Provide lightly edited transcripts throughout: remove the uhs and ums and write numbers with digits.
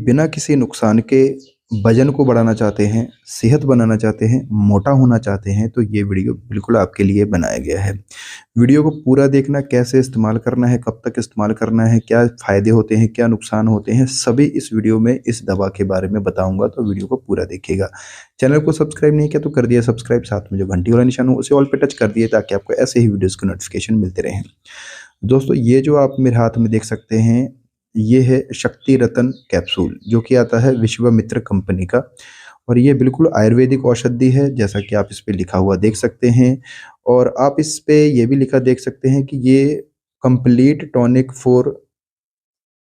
बिना किसी नुकसान के वजन को बढ़ाना चाहते हैं, सेहत बनाना चाहते हैं, मोटा होना चाहते हैं, तो ये वीडियो बिल्कुल आपके लिए बनाया गया है। वीडियो को पूरा देखना, कैसे इस्तेमाल करना है, कब तक इस्तेमाल करना है, क्या फ़ायदे होते हैं, क्या नुकसान होते हैं, सभी इस वीडियो में इस दवा के बारे में बताऊँगा, तो वीडियो को पूरा देखिएगा। चैनल को सब्सक्राइब नहीं किया तो कर दिया सब्सक्राइब, साथ में जो घंटी वाला निशान हो उसे ऑल पे टच कर दिए ताकि आपको ऐसे ही वीडियोज़ के नोटिफ़िकेशन मिलते रहें। दोस्तों, ये जो आप मेरे हाथ में देख सकते हैं, ये है शक्ति रतन कैप्सूल, जो कि आता है विश्वामित्र कंपनी का, और ये बिल्कुल आयुर्वेदिक औषधि है, जैसा कि आप इस पे लिखा हुआ देख सकते हैं। और आप इस पे ये भी लिखा देख सकते हैं कि ये कंप्लीट टॉनिक फॉर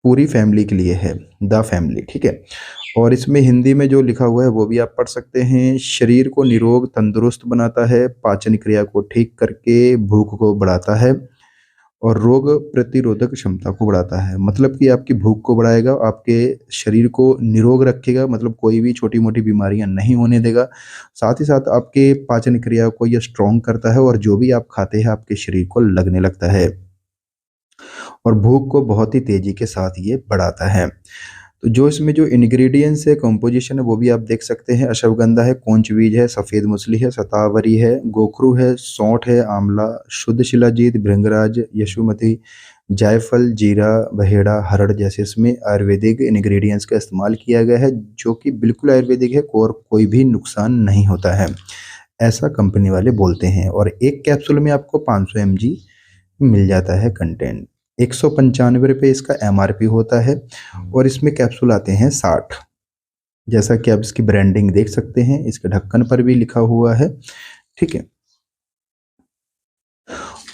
पूरी फैमिली के लिए है, द फैमिली, ठीक है। और इसमें हिंदी में जो लिखा हुआ है वो भी आप पढ़ सकते हैं। शरीर को निरोग तंदुरुस्त बनाता है, पाचन क्रिया को ठीक करके भूख को बढ़ाता है और रोग प्रतिरोधक क्षमता को बढ़ाता है। मतलब कि आपकी भूख को बढ़ाएगा, आपके शरीर को निरोग रखेगा, मतलब कोई भी छोटी-मोटी बीमारियाँ नहीं होने देगा। साथ ही साथ आपके पाचन क्रिया को ये स्ट्रॉन्ग करता है और जो भी आप खाते हैं आपके शरीर को लगने लगता है और भूख को बहुत ही तेज़ी के साथ ये बढ़ाता है। तो जो इसमें जो इंग्रेडिएंट्स है, कंपोजिशन है, वो भी आप देख सकते हैं। अश्वगंधा है, कोंच बीज है, सफ़ेद मूसली है, शतावरी है, गोखरू है, सौंठ है, आंवला, शुद्ध शिलाजीत, भृंगराज, यशुमती, जायफल, जीरा, बहेड़ा, हरड़ जैसे इसमें आयुर्वेदिक इंग्रेडिएंट्स का इस्तेमाल किया गया है, जो कि बिल्कुल आयुर्वेदिक है और कोई भी नुकसान नहीं होता है, ऐसा कंपनी वाले बोलते हैं। और एक कैप्सूल में आपको 500 mg मिल जाता है कंटेंट। 195 रुपये इसका एमआरपी होता है और इसमें कैप्सूल आते हैं 60, जैसा कि आप इसकी ब्रांडिंग देख सकते हैं, इसके ढक्कन पर भी लिखा हुआ है, ठीक है।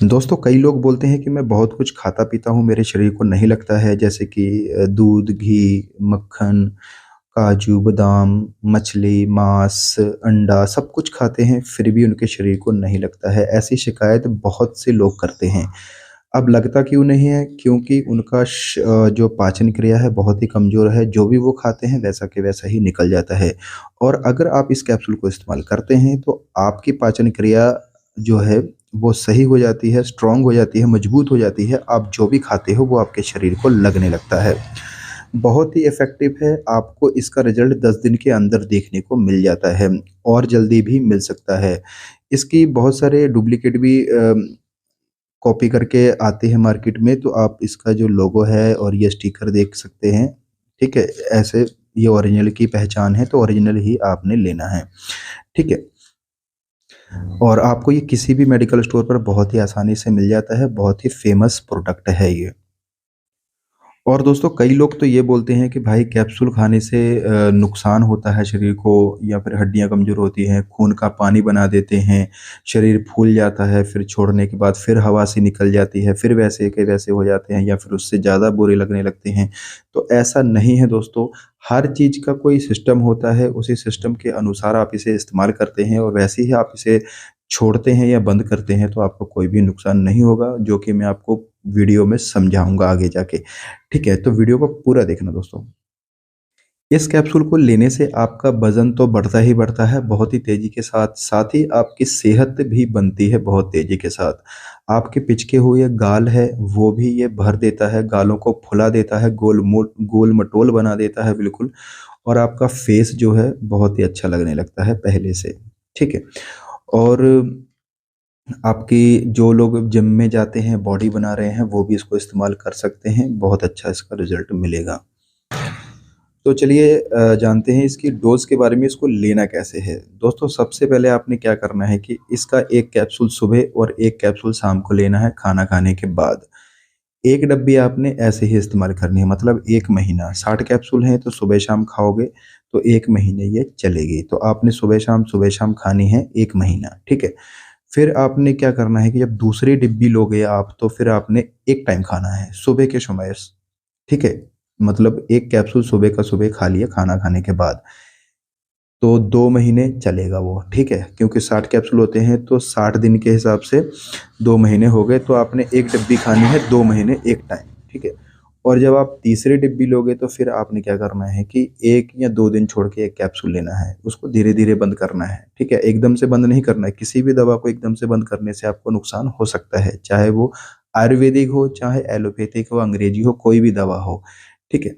दोस्तों, कई लोग बोलते हैं कि मैं बहुत कुछ खाता पीता हूँ, मेरे शरीर को नहीं लगता है, जैसे कि दूध, घी, मक्खन, काजू, बादाम, मछली, मांस, अंडा सब कुछ खाते हैं, फिर भी उनके शरीर को नहीं लगता है। ऐसी शिकायत बहुत से लोग करते हैं। अब लगता क्यों नहीं है? क्योंकि उनका जो पाचन क्रिया है बहुत ही कमज़ोर है, जो भी वो खाते हैं वैसा के वैसा ही निकल जाता है। और अगर आप इस कैप्सूल को इस्तेमाल करते हैं तो आपकी पाचन क्रिया जो है वो सही हो जाती है, स्ट्रॉन्ग हो जाती है, मजबूत हो जाती है। आप जो भी खाते हो वो आपके शरीर को लगने लगता है। बहुत ही इफ़ेक्टिव है, आपको इसका रिज़ल्ट 10 दिन के अंदर देखने को मिल जाता है और जल्दी भी मिल सकता है। इसकी बहुत सारे डुप्लीकेट भी कॉपी करके आते हैं मार्केट में, तो आप इसका जो लोगो है और ये स्टिकर देख सकते हैं, ठीक है? ऐसे ये ओरिजिनल की पहचान है, तो ओरिजिनल ही आपने लेना है, ठीक है? और आपको ये किसी भी मेडिकल स्टोर पर बहुत ही आसानी से मिल जाता है, बहुत ही फ़ेमस प्रोडक्ट है ये। और दोस्तों, कई लोग तो ये बोलते हैं कि भाई कैप्सूल खाने से नुकसान होता है शरीर को, या फिर हड्डियाँ कमज़ोर होती हैं, खून का पानी बना देते हैं, शरीर फूल जाता है, फिर छोड़ने के बाद फिर हवा सी निकल जाती है, फिर वैसे के वैसे हो जाते हैं या फिर उससे ज़्यादा बुरे लगने लगते हैं। तो ऐसा नहीं है दोस्तों, हर चीज़ का कोई सिस्टम होता है, उसी सिस्टम के अनुसार आप इसे इस्तेमाल करते हैं और वैसे ही आप इसे छोड़ते हैं या बंद करते हैं तो आपको कोई भी नुकसान नहीं होगा, जो कि मैं आपको वीडियो में समझाऊँगा आगे जाके। ठीक है, तो वीडियो को पूरा देखना दोस्तों। इस कैप्सूल को लेने से आपका वज़न तो बढ़ता ही बढ़ता है बहुत ही तेज़ी के साथ, साथ ही आपकी सेहत भी बनती है बहुत तेज़ी के साथ। आपके पिचके हुए गाल है, वो भी ये भर देता है, गालों को फुला देता है, गोल-मटोल बना देता है बिल्कुल, और आपका फेस जो है बहुत ही अच्छा लगने लगता है पहले से, ठीक है। और आपकी जो लोग जिम में जाते हैं, बॉडी बना रहे हैं, वो भी इसको इस्तेमाल कर सकते हैं, बहुत अच्छा इसका रिज़ल्ट मिलेगा। तो चलिए जानते हैं इसकी डोज़ के बारे में, इसको लेना कैसे है। दोस्तों, सबसे पहले आपने क्या करना है कि इसका 1 कैप्सूल सुबह और 1 कैप्सूल शाम को लेना है खाना खाने के बाद। 1 डब्बी आपने ऐसे ही इस्तेमाल करनी है, मतलब 1 महीना। 60 कैप्सूल हैं तो सुबह-शाम खाओगे तो 1 महीने ये चलेगी। तो आपने सुबह-शाम खानी है 1 महीना, ठीक है। फिर आपने क्या करना है कि जब दूसरी डिब्बी लोगे आप, तो फिर आपने एक टाइम खाना है, सुबह के समय, ठीक है? मतलब 1 कैप्सूल सुबह का सुबह खा लिया खाना खाने के बाद, तो 2 महीने चलेगा वो, ठीक है? क्योंकि 60 कैप्सूल होते हैं तो 60 दिन के हिसाब से 2 महीने हो गए, तो आपने 1 डिब्बी खानी है 2 महीने एक टाइम, ठीक है? और जब आप तीसरी डिब्बी लोगे तो फिर आपने क्या करना है कि 1 या 2 दिन छोड़ के 1 कैप्सूल लेना है, उसको धीरे-धीरे बंद करना है, ठीक है? एकदम से बंद नहीं करना है, किसी भी दवा को एकदम से बंद करने से आपको नुकसान हो सकता है, चाहे वो आयुर्वेदिक हो, चाहे एलोपैथिक हो, अंग्रेजी हो, कोई भी दवा हो, ठीक है?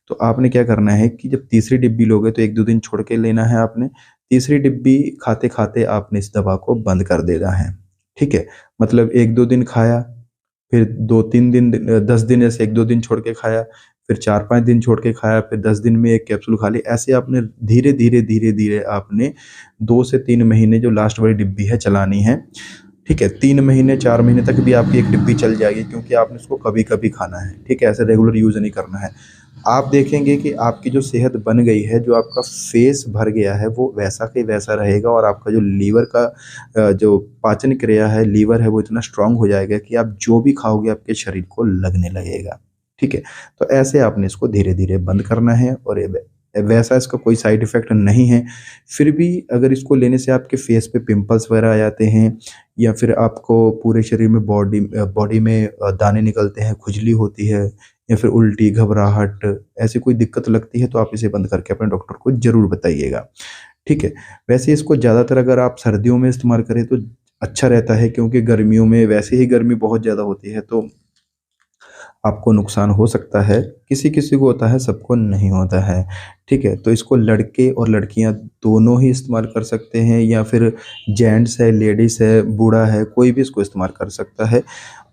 तो आपने क्या करना है कि जब तीसरी डिब्बी लोगे तो 1-2 दिन छोड़ के लेना है आपने। तीसरी डिब्बी खाते-खाते आपने इस दवा को बंद कर देना है, ठीक है? मतलब 1-2 दिन खाया, फिर 2-3 दिन 10 दिन ऐसे 1-2 दिन छोड़ के खाया, फिर 4-5 दिन छोड़ के खाया, फिर 10 दिन में 1 कैप्सूल खा ली। ऐसे आपने धीरे-धीरे, धीरे-धीरे आपने 2 से 3 महीने जो लास्ट वाली डिब्बी है चलानी है, ठीक है? 3 महीने, 4 महीने तक भी आपकी 1 डिब्बी चल जाएगी क्योंकि आपने इसको कभी-कभी खाना है, ठीक है? ऐसे रेगुलर यूज़ नहीं करना है। आप देखेंगे कि आपकी जो सेहत बन गई है, जो आपका फेस भर गया है, वो वैसा के वैसा रहेगा और आपका जो लीवर का जो पाचन क्रिया है, लीवर है, वो इतना स्ट्रॉन्ग हो जाएगा कि आप जो भी खाओगे आपके शरीर को लगने लगेगा, ठीक है? तो ऐसे आपने इसको धीरे-धीरे बंद करना है और वैसा इसका कोई साइड इफ़ेक्ट नहीं है। फिर भी अगर इसको लेने से आपके फेस पे पिंपल्स वगैरह आ जाते हैं या फिर आपको पूरे शरीर में बॉडी में दाने निकलते हैं, खुजली होती है या फिर उल्टी, घबराहट ऐसी कोई दिक्कत लगती है तो आप इसे बंद करके अपने डॉक्टर को ज़रूर बताइएगा, ठीक है? वैसे इसको ज़्यादातर अगर आप सर्दियों में इस्तेमाल करें तो अच्छा रहता है क्योंकि गर्मियों में वैसे ही गर्मी बहुत ज़्यादा होती है तो आपको नुकसान हो सकता है, किसी-किसी को होता है, सबको नहीं होता है, ठीक है? तो इसको लड़के और लड़कियाँ दोनों ही इस्तेमाल कर सकते हैं या फिर जेंट्स है, लेडीज़ है, बूढ़ा है, कोई भी इसको इस्तेमाल कर सकता है।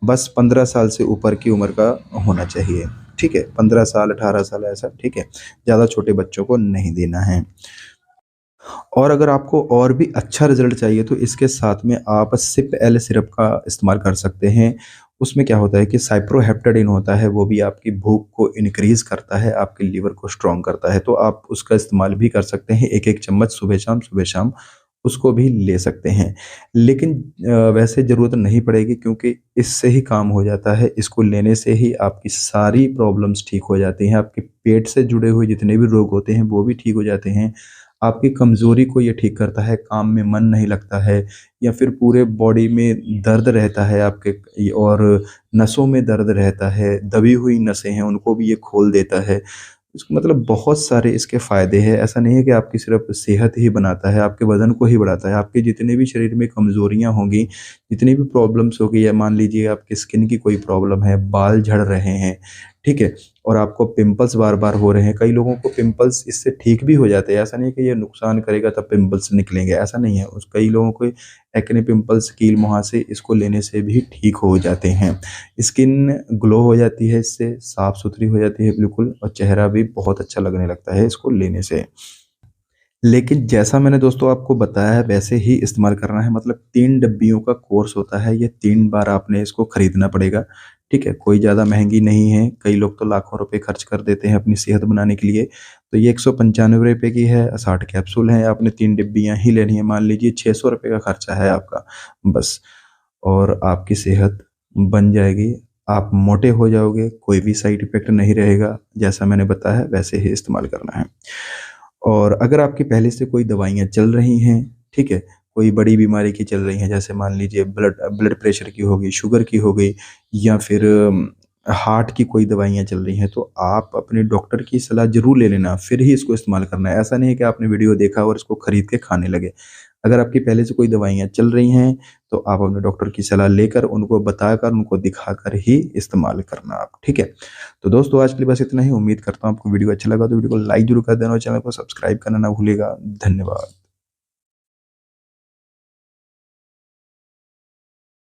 बस 15 साल से ऊपर की उम्र का होना चाहिए, ठीक है? 15 साल, 18 साल ऐसा, ठीक है? ज़्यादा छोटे बच्चों को नहीं देना है। और अगर आपको और भी अच्छा रिज़ल्ट चाहिए तो इसके साथ में आप सिप एल सिरप का इस्तेमाल कर सकते हैं। उसमें क्या होता है कि साइप्रोहेप्टाडिन होता है, वो भी आपकी भूख को इंक्रीज़ करता है, आपके लीवर को स्ट्रॉन्ग करता है, तो आप उसका इस्तेमाल भी कर सकते हैं। 1-1 चम्मच सुबह-शाम उसको भी ले सकते हैं। लेकिन वैसे ज़रूरत नहीं पड़ेगी क्योंकि इससे ही काम हो जाता है। इसको लेने से ही आपकी सारी प्रॉब्लम्स ठीक हो जाती हैं। आपके पेट से जुड़े हुए जितने भी रोग होते हैं, वो भी ठीक हो जाते हैं। आपकी कमज़ोरी को ये ठीक करता है, काम में मन नहीं लगता है या फिर पूरे बॉडी में दर्द रहता है आपके और नसों में दर्द रहता है, दबी हुई नसें हैं उनको भी ये खोल देता है। इसको मतलब बहुत सारे इसके फ़ायदे हैं, ऐसा नहीं है कि आपकी सिर्फ़ सेहत ही बनाता है, आपके वज़न को ही बढ़ाता है, आपके जितने भी शरीर में कमज़ोरियाँ होंगी, जितनी भी प्रॉब्लम्स होगी या मान लीजिए आपकी स्किन की कोई प्रॉब्लम है, बाल झड़ रहे हैं, ठीक है? और आपको पिंपल्स बार-बार हो रहे हैं, कई लोगों को पिंपल्स इससे ठीक भी हो जाते हैं, ऐसा नहीं है कि ये नुकसान करेगा तब पिंपल्स निकलेंगे, ऐसा नहीं है। उस कई लोगों को एक्ने पिंपल्स, कील मुहासे इसको लेने से भी ठीक हो जाते हैं। स्किन ग्लो हो जाती है इससे, साफ-सुथरी हो जाती है बिल्कुल और चेहरा भी बहुत अच्छा लगने लगता है इसको लेने से। लेकिन जैसा मैंने दोस्तों आपको बताया है वैसे ही इस्तेमाल करना है मतलब 3 डब्बियों का कोर्स होता है, ये 3 बार आपने इसको खरीदना पड़ेगा, ठीक है? कोई ज़्यादा महँगी नहीं है, कई लोग तो लाखों रुपए खर्च कर देते हैं अपनी सेहत बनाने के लिए, तो ये ₹195 की है, 60 कैप्सूल हैं, आपने 3 डिब्बियाँ ही लेनी है, मान लीजिए ₹600 का खर्चा है आपका, बस। और आपकी सेहत बन जाएगी, आप मोटे हो जाओगे, कोई भी साइड इफ़ेक्ट नहीं रहेगा, जैसा मैंने बताया वैसे ही इस्तेमाल करना है। और अगर आपकी पहले से कोई दवाइयाँ चल रही हैं, ठीक है? कोई बड़ी बीमारी की चल रही हैं, जैसे मान लीजिए ब्लड ब्लड प्रेशर की हो गई, शुगर की हो गई या फिर हार्ट की कोई दवाइयाँ चल रही हैं, तो आप अपने डॉक्टर की सलाह ज़रूर ले लेना, फिर ही इसको इस्तेमाल करना है। ऐसा नहीं है कि आपने वीडियो देखा और इसको खरीद के खाने लगे। अगर आपकी पहले से कोई दवाइयाँ चल रही हैं, तो आप अपने डॉक्टर की सलाह लेकर, उनको बताकर, उनको दिखाकर ही इस्तेमाल करना आप, ठीक है? तो दोस्तों आज के लिए बस इतना ही। उम्मीद करता हूँ आपको वीडियो अच्छा लगा तो वीडियो को लाइक ज़रूर कर देना और चैनल को सब्सक्राइब करना ना भूलिएगा। धन्यवाद।